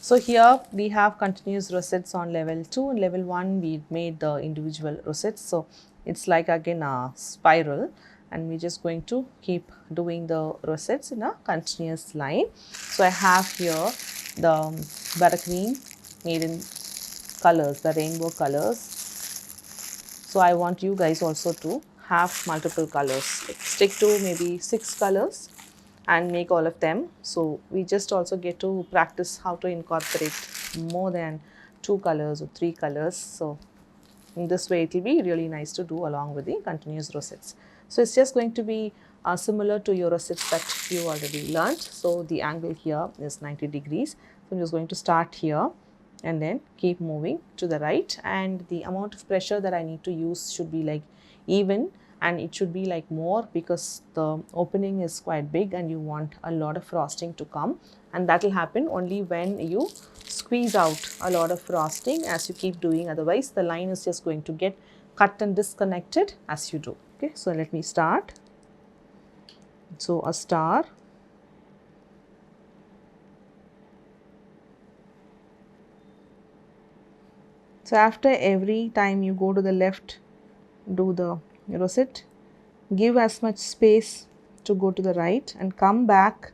So here we have continuous rosettes on level 2. In level 1 we made the individual rosettes. So it's like again a spiral, and we're just going to keep doing the rosettes in a continuous line. So I have here the buttercream made in colors, the rainbow colors. So I want you guys also to have multiple colors. Like stick to maybe 6 colors and make all of them. So we just also get to practice how to incorporate more than 2 colors or 3 colors. So in this way it will be really nice to do along with the continuous rosettes. So it's just going to be similar to your rosettes that you already learnt. So the angle here is 90 degrees. So I'm just going to start here and then keep moving to the right, and the amount of pressure that I need to use should be like even, and it should be like more because the opening is quite big and you want a lot of frosting to come, and that will happen only when you squeeze out a lot of frosting as you keep doing. Otherwise the line is just going to get cut and disconnected as you do. Okay, so let me start. So a star, so after every time you go to the left, do the rosette, give as much space to go to the right and come back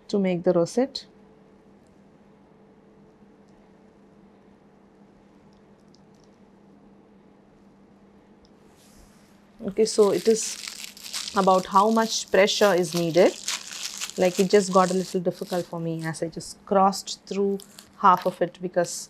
to make the rosette. Okay, so it is about how much pressure is needed. Like it just got a little difficult for me as I just crossed through half of it because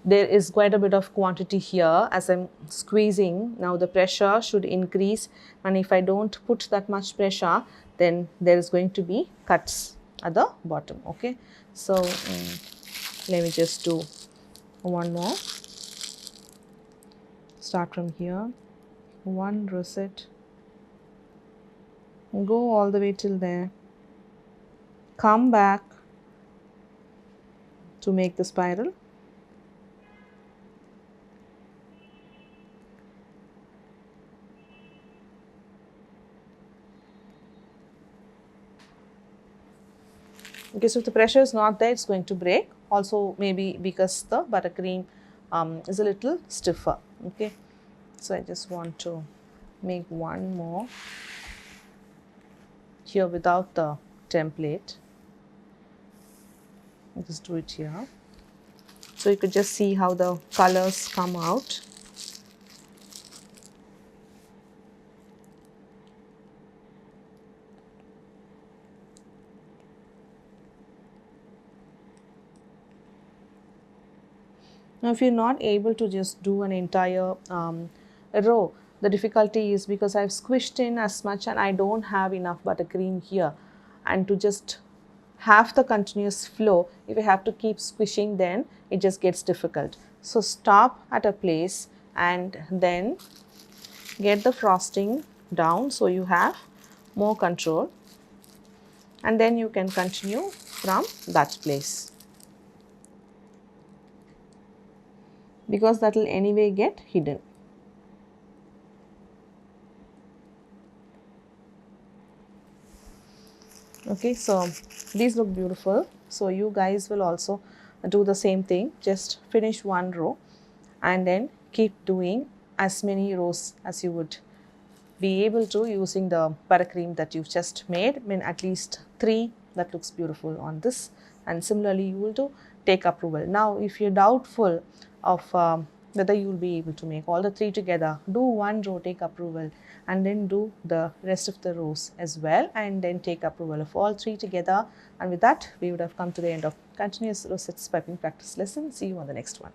there is quite a bit of quantity here. As I'm squeezing, now the pressure should increase, and if I don't put that much pressure, then there is going to be cuts at the bottom. Okay, so let me just do one more. Start from here, one rosette, go all the way till there, come back to make the spiral. Okay, so if the pressure is not there, it's going to break. Also maybe because the buttercream is a little stiffer. Okay, so I just want to make one more here without the template. I'll just do it here. So you could just see how the colors come out. Now, if you're not able to just do an entire row, the difficulty is because I've squished in as much and I don't have enough buttercream here. And to just have the continuous flow, if I have to keep squishing, then it just gets difficult. So stop at a place and then get the frosting down so you have more control, and then you can continue from that place, because that will anyway get hidden. Okay, so these look beautiful. So you guys will also do the same thing. Just finish one row and then keep doing as many rows as you would be able to using the buttercream that you've just made. I mean, at least 3. That looks beautiful on this. And similarly, you will do take approval. Now, if you're doubtful of whether you will be able to make all the 3 together, do one row, take approval, and then do the rest of the rows as well, and then take approval of all 3 together. And with that, we would have come to the end of Continuous Rosettes Piping Practice lesson. See you on the next one.